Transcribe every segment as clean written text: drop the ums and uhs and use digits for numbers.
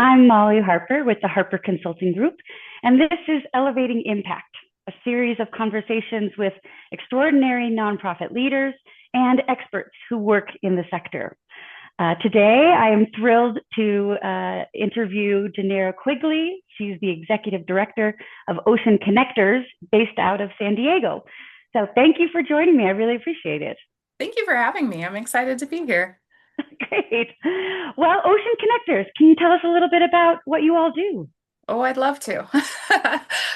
I'm Molly Harper with the Harper Consulting Group, and this is Elevating Impact, a series of conversations with extraordinary nonprofit leaders and experts who work in the sector. Today, I am thrilled to interview Janaira Quigley. She's the Executive Director of Ocean Connectors based out of San Diego. So thank you for joining me. I really appreciate it. Thank you for having me. I'm excited to be here. Great. Well, Ocean Connectors, can you tell us a little bit about what you all do? Oh, I'd love to.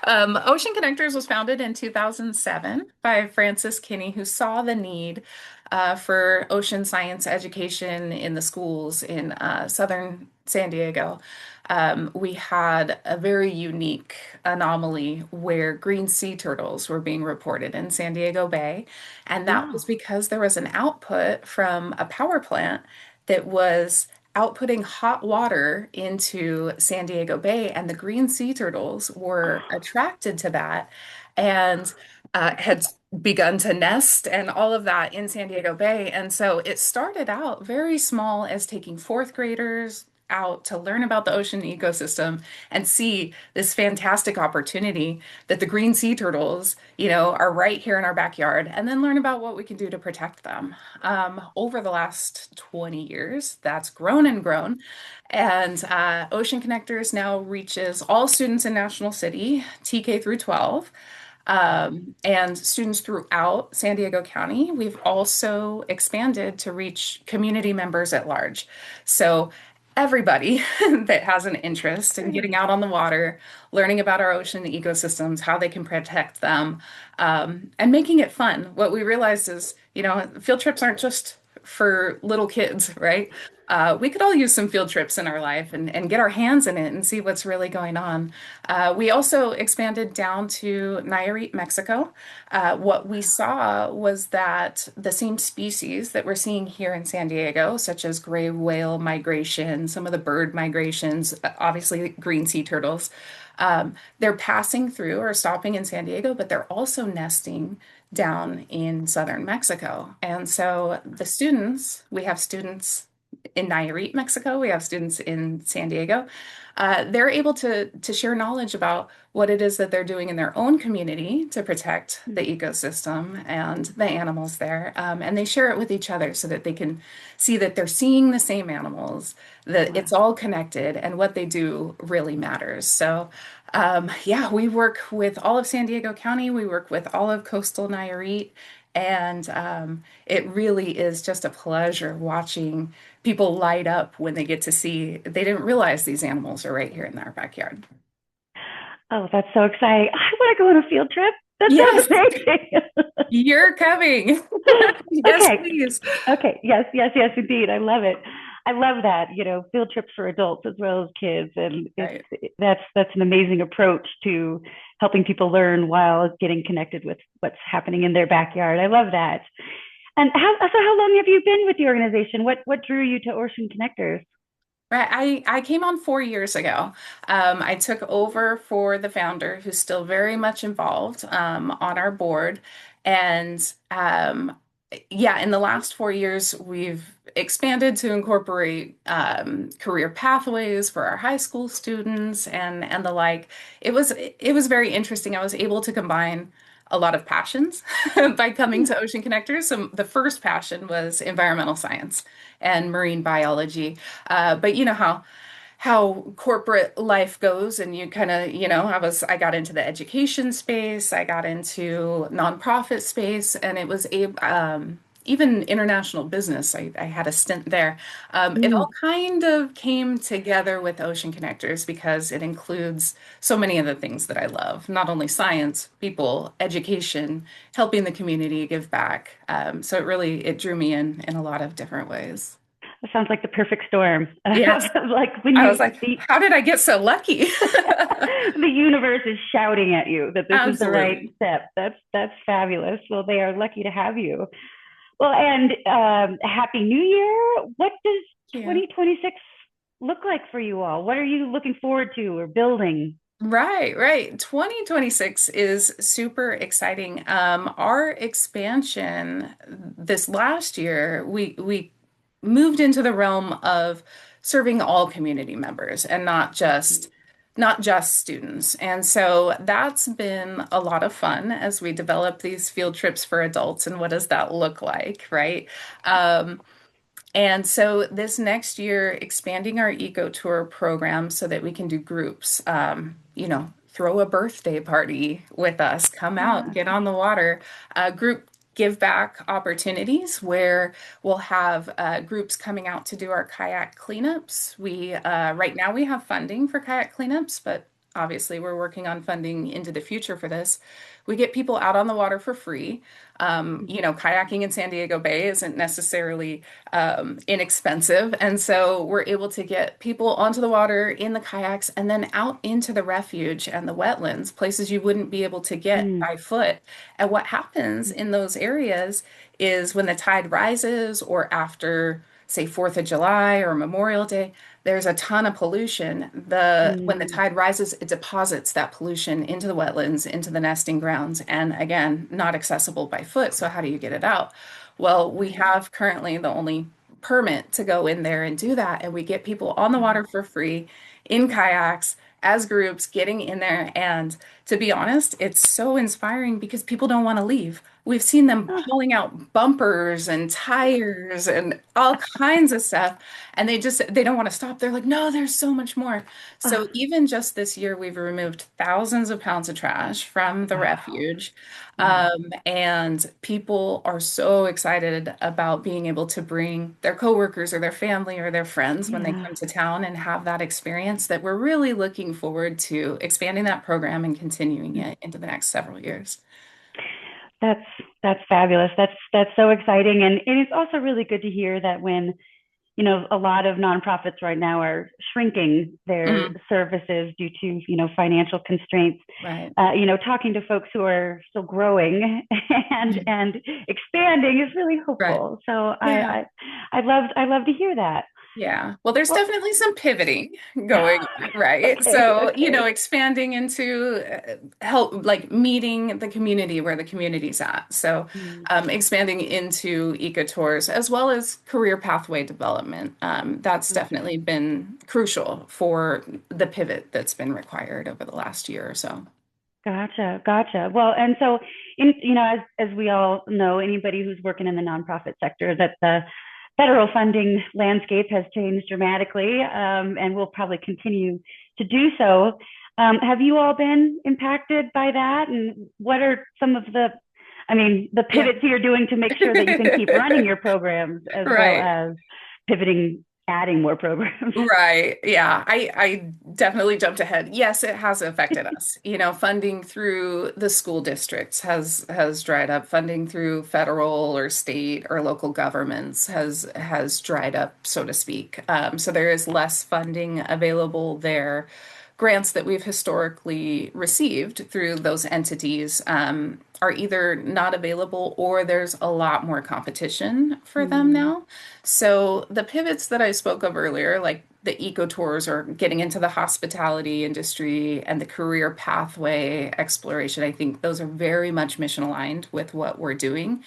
Ocean Connectors was founded in 2007 by Francis Kinney, who saw the need for ocean science education in the schools in southern San Diego. We had a very unique anomaly where green sea turtles were being reported in San Diego Bay, and that was Wow. because there was an output from a power plant that was outputting hot water into San Diego Bay, and the green sea turtles were attracted to that and had begun to nest and all of that in San Diego Bay. And so it started out very small as taking fourth graders out to learn about the ocean ecosystem and see this fantastic opportunity that the green sea turtles, are right here in our backyard, and then learn about what we can do to protect them. Over the last 20 years, that's grown and grown. And Ocean Connectors now reaches all students in National City, TK through 12, and students throughout San Diego County. We've also expanded to reach community members at large. So everybody that has an interest in getting Great. out on the water, learning about our ocean ecosystems, how they can protect them, and making it fun. What we realized is, field trips aren't just for little kids, right? We could all use some field trips in our life and get our hands in it and see what's really going on. We also expanded down to Nayarit, Mexico. What we Wow. saw was that the same species that we're seeing here in San Diego, such as gray whale migration, some of the bird migrations, obviously green sea turtles, they're passing through or stopping in San Diego, but they're also nesting down in southern Mexico. And so we have students in Nayarit, Mexico. We have students in San Diego. They're able to share knowledge about what it is that they're doing in their own community to protect the ecosystem and the animals there. And they share it with each other so that they can see that they're seeing the same animals, that Wow. it's all connected, and what they do really matters. So, yeah, we work with all of San Diego County. We work with all of coastal Nayarit. And it really is just a pleasure watching people light up when they get to see, they didn't realize these animals are right here in our backyard. Oh, that's so exciting. I want to go on a field trip. That sounds Yes, amazing. you're coming. Yes, Okay. please. Okay. Yes, yes, yes, indeed. I love it. I love that, field trips for adults as well as kids. And Right. that's an amazing approach to helping people learn while getting connected with what's happening in their backyard. I love that. And how long have you been with the organization? What drew you to Ocean Connectors? Right. I came on 4 years ago. I took over for the founder, who's still very much involved on our board. And yeah, in the last 4 years, we've expanded to incorporate career pathways for our high school students and the like. It was very interesting. I was able to combine a lot of passions by coming to Ocean Connectors. So the first passion was environmental science and marine biology. But you know how corporate life goes, and you kind of, I got into the education space, I got into nonprofit space, and it was a even international business. I had a stint there. It all Mm. kind of came together with Ocean Connectors because it includes so many of the things that I love, not only science, people, education, helping the community give back. So it drew me in a lot of different ways. That sounds like the perfect storm. Yes. Like when I was like, how did I get so lucky? the universe is shouting at you that this is the right Absolutely. step. That's fabulous. Well, they are lucky to have you. Well, and happy New Year. What does Yeah. 2026 look like for you all? What are you looking forward to or building? Right, right. 2026 is super exciting. Our expansion this last year, we moved into the realm of serving all community members and not just students. And so that's been a lot of fun as we develop these field trips for adults and what does that look like, right? Um, and so this next year, expanding our eco tour program so that we can do groups, throw a birthday party with us, come out, Yeah. get on the water, group give back opportunities where we'll have groups coming out to do our kayak cleanups. Right now we have funding for kayak cleanups, but obviously we're working on funding into the future for this. We get people out on the water for free. Kayaking in San Diego Bay isn't necessarily inexpensive. And so we're able to get people onto the water in the kayaks and then out into the refuge and the wetlands, places you wouldn't be able to get Mm. by foot. And what happens in those areas is when the tide rises or after, say, 4th of July or Memorial Day, there's a ton of pollution. When the Mm. tide rises, it deposits that pollution into the wetlands, into the nesting grounds, and again, not accessible by foot. So how do you get it out? Well, we Right. have currently the only permit to go in there and do that, and we get people on the water for free in kayaks as groups getting in there. And to be honest, it's so inspiring because people don't want to leave. We've seen them Ah, pulling out bumpers and tires and all kinds of stuff, and they don't want to stop. They're like, no, there's so much more. So ah, even just this year, we've removed thousands of pounds of trash from the wow. refuge. Mm. And people are so excited about being able to bring their coworkers or their family or their friends when they Yeah. come to town and have that experience that we're really looking forward to expanding that program and continuing Mm. it into the next several years. That's that's fabulous. That's so exciting, and it's also really good to hear that when a lot of nonprofits right now are shrinking their Mhm. services due to financial constraints. Right. Talking to folks who are still growing and expanding is really Right. hopeful. So Yeah. I love to hear that. Yeah. Well, there's Well, definitely some pivoting going on, right? okay, So, okay. expanding into help, like meeting the community where the community's at. So, Mm. expanding into eco tours as well as career pathway development. That's Gotcha. definitely been crucial for the pivot that's been required over the last year or so. Gotcha. Well, and so as we all know, anybody who's working in the nonprofit sector, that the federal funding landscape has changed dramatically, and will probably continue to do so. Have you all been impacted by that? And what are some of the Yeah. pivots you're doing to make sure that you can keep running your programs as well Right. as pivoting, adding more programs? Right. Yeah. I definitely jumped ahead. Yes, it has affected us. Funding through the school districts has dried up. Funding through federal or state or local governments has dried up, so to speak. So there is less funding available there. Grants that we've historically received through those entities are either not available or there's a lot more competition for them Mm. now. So the pivots that I spoke of earlier, like the eco tours or getting into the hospitality industry and the career pathway exploration, I think those are very much mission aligned with what we're doing.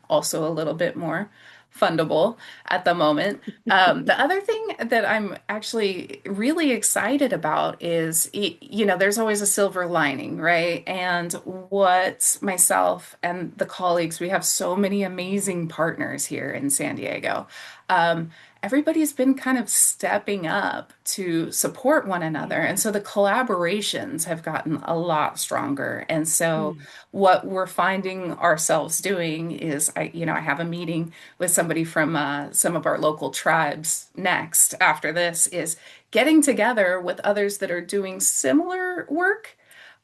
Also a little bit more fundable at the moment. The other thing that I'm actually really excited about is, there's always a silver lining, right? And what myself and the colleagues, we have so many amazing partners here in San Diego. Um, Everybody's been kind of stepping up to support one another. And so the collaborations have gotten a lot stronger. And so Mm. what we're finding ourselves doing is I have a meeting with somebody from some of our local tribes next after this is getting together with others that are doing similar work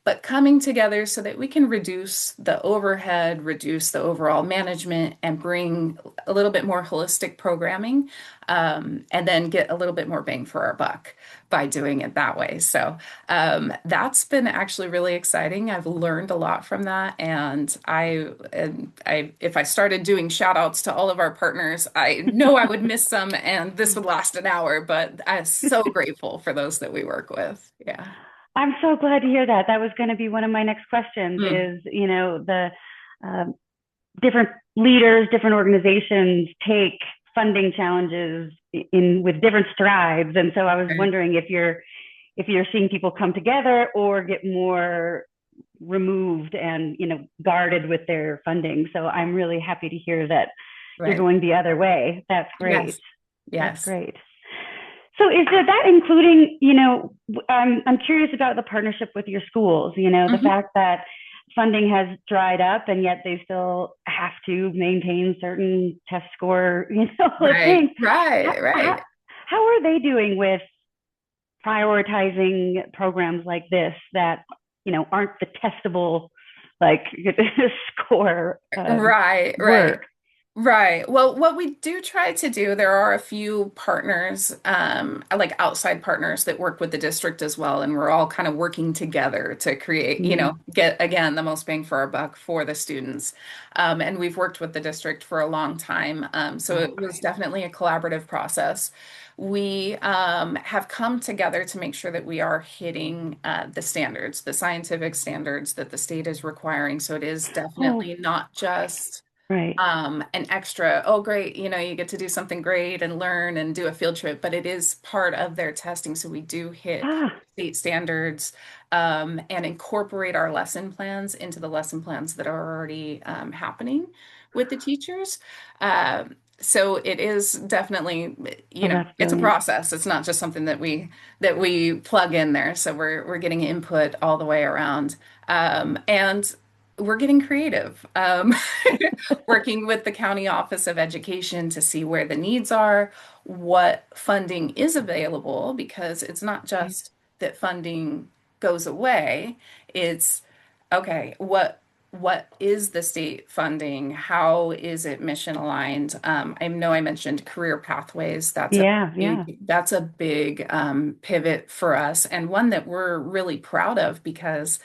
but coming together so that we can reduce the overhead, reduce the overall management, and bring a little bit more holistic programming, and then get a little bit more bang for our buck by doing it that way. So that's been actually really exciting. I've learned a lot from that, and if I started doing shout outs to all of our partners, I know I would miss some, and this would last an hour. But I'm so grateful for those that we work with. Yeah. I'm so glad to hear that. That was going to be one of my next questions Mm. is, the um, different leaders, different organizations take funding challenges in with different strides. And so I was Right. wondering if you're seeing people come together or get more removed and guarded with their funding. So I'm really happy to hear that you're Right. going the other way. That's great. Yes. That's Yes. great. So is there that including, I'm curious about the partnership with your schools, the Mhm. fact that funding has dried up and yet they still have to maintain certain test score, Right. things. How, Right. how, Right. how are they doing with prioritizing programs like this that, aren't the testable, like score Right. Right. work? Right. Well, what we do try to do, there are a few partners, like outside partners that work with the district as well, and we're all kind of working together to create, Mm, get again the most bang for our buck for the students. And we've worked with the district for a long time, so oh, it was great. definitely a collaborative process. We have come together to make sure that we are hitting the standards, the scientific standards that the state is requiring. So it is Oh, definitely not just right. an extra, oh, great, you get to do something great and learn and do a field trip, but it is part of their testing. So we do hit Ah, state standards and incorporate our lesson plans into the lesson plans that are already happening with the teachers. So it is definitely, oh, that's it's a brilliant. process. It's not just something that we plug in there. So we're getting input all the way around. And we're getting creative. Working with the County Office of Education to see where the needs are, what funding is available, because it's not Right. just that funding goes away. It's okay, what is the state funding? How is it mission aligned? I know I mentioned career pathways. Yeah, yeah. That's a big pivot for us, and one that we're really proud of because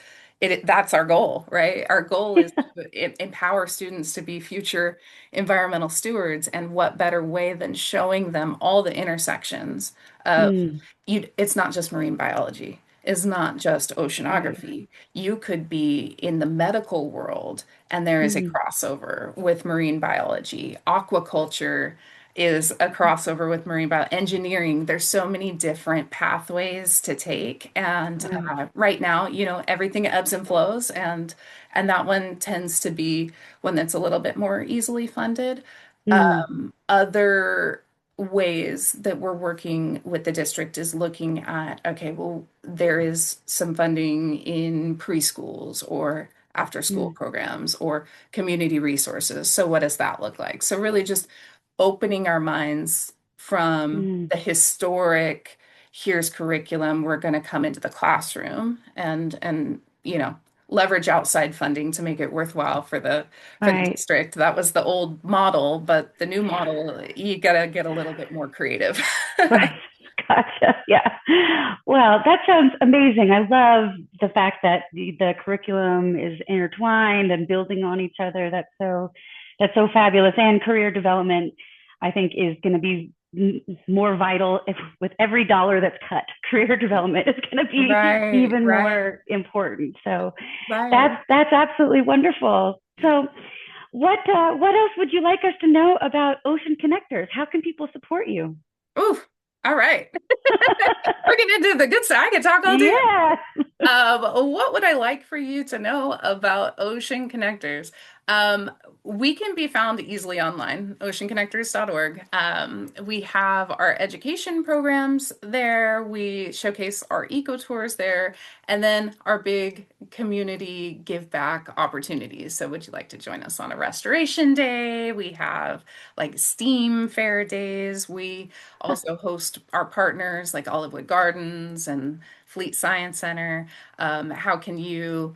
that's our goal, right? Our goal is to empower students to be future environmental stewards, and what better way than showing them all the intersections of Mm, it's not just marine biology, it's not just right. oceanography. You could be in the medical world, and there is a Mm, crossover with marine biology. Aquaculture is a crossover with marine bio engineering. There's so many different pathways to take, and right. right now, everything ebbs and flows, and that one tends to be one that's a little bit more easily funded. Mm, Other ways that we're working with the district is looking at, okay, well, there is some funding in preschools or after school mm, programs or community resources. So what does that look like? So really just opening our minds from mm, the historic, here's curriculum, we're going to come into the classroom and leverage outside funding to make it worthwhile for the right. district. That was the old model, but the new model, you gotta get a little bit more creative. Right. Gotcha. Yeah. Well, that sounds amazing. I love the fact that the curriculum is intertwined and building on each other. That's so fabulous. And career development, I think, is going to be more vital with every dollar that's cut. Career development is going to be Right, even right, more important. So right. that's absolutely wonderful. So what else would you like us to know about Ocean Connectors? How can people support you? Ooh, all right. We're getting into the good side. I can talk all day. Yeah. What would I like for you to know about Ocean Connectors? Um, we can be found easily online, oceanconnectors.org. We have our education programs there. We showcase our eco tours there, and then our big community give back opportunities. So, would you like to join us on a restoration day? We have like STEAM fair days. We also host our partners like Olivewood Gardens and Fleet Science Center. How can you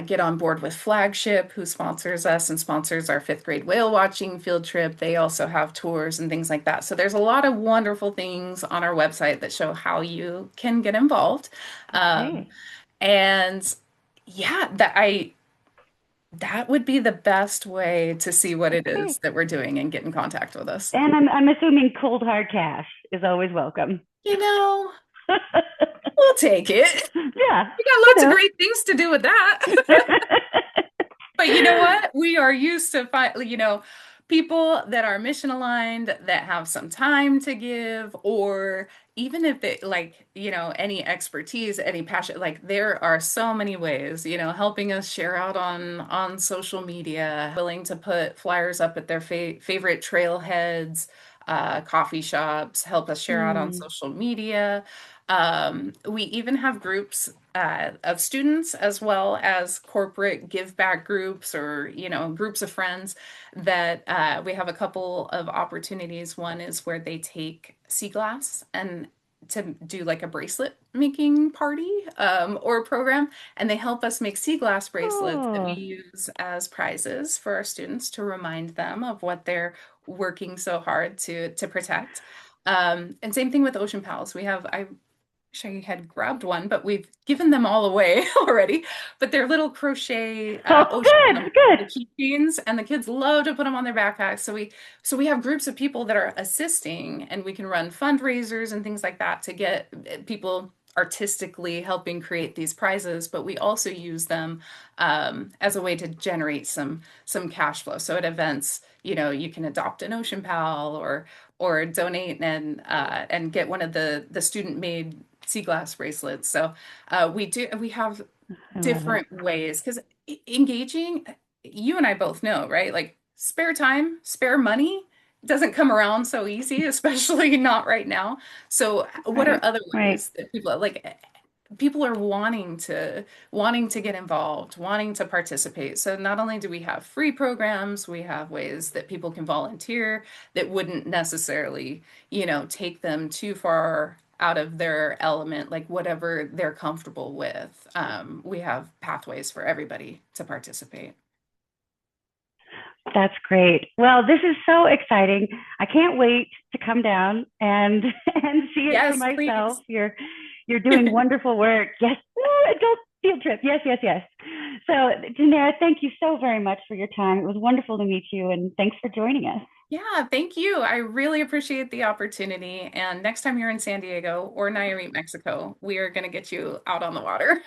get on board with Flagship, who sponsors us and sponsors our fifth grade whale watching field trip? They also have tours and things like that. So there's a lot of wonderful things on our website that show how you can get involved. Um, Okay. and yeah, that would be the best way to see what it is Okay. that we're doing and get in contact with us. And I'm assuming cold hard cash is always welcome. You know, we'll take it. Yeah, We got you lots of know. great things to do with that. But you know what? We are used to find, people that are mission aligned, that have some time to give, or even if they like, any expertise, any passion, like there are so many ways, helping us share out on social media, willing to put flyers up at their favorite trailheads, coffee shops, help us share out on Hmm. social media. We even have groups of students as well as corporate give back groups or, groups of friends that we have a couple of opportunities. One is where they take sea glass and to do like a bracelet making party or program, and they help us make sea glass bracelets that we Oh, use as prizes for our students to remind them of what they're working so hard to protect. And same thing with Ocean Pals. I wish I had grabbed one, but we've given them all away already. But they're little crochet oh, ocean good, good. keychains, and the kids love to put them on their backpacks. So we have groups of people that are assisting, and we can run fundraisers and things like that to get people artistically helping create these prizes. But we also use them as a way to generate some cash flow. So at events, you can adopt an Ocean Pal or donate and get one of the student made sea glass bracelets. So we have I love it. different ways because engaging, you and I both know, right? Like spare time, spare money doesn't come around so easy, especially not right now. So what are Right, other right. ways that people are wanting to get involved, wanting to participate. So not only do we have free programs, we have ways that people can volunteer that wouldn't necessarily, take them too far out of their element, like whatever they're comfortable with. We have pathways for everybody to participate. That's great. Well, this is so exciting. I can't wait to come down and and see it for Yes, myself. please. You're doing wonderful work. Yes, adult field trip. Yes, yes, yes. So, Janaira, thank you so very much for your time. It was wonderful to meet you, and thanks for joining us. Yeah, thank you. I really appreciate the opportunity. And next time you're in San Diego or Nayarit, Mexico, we are going to get you out on the water.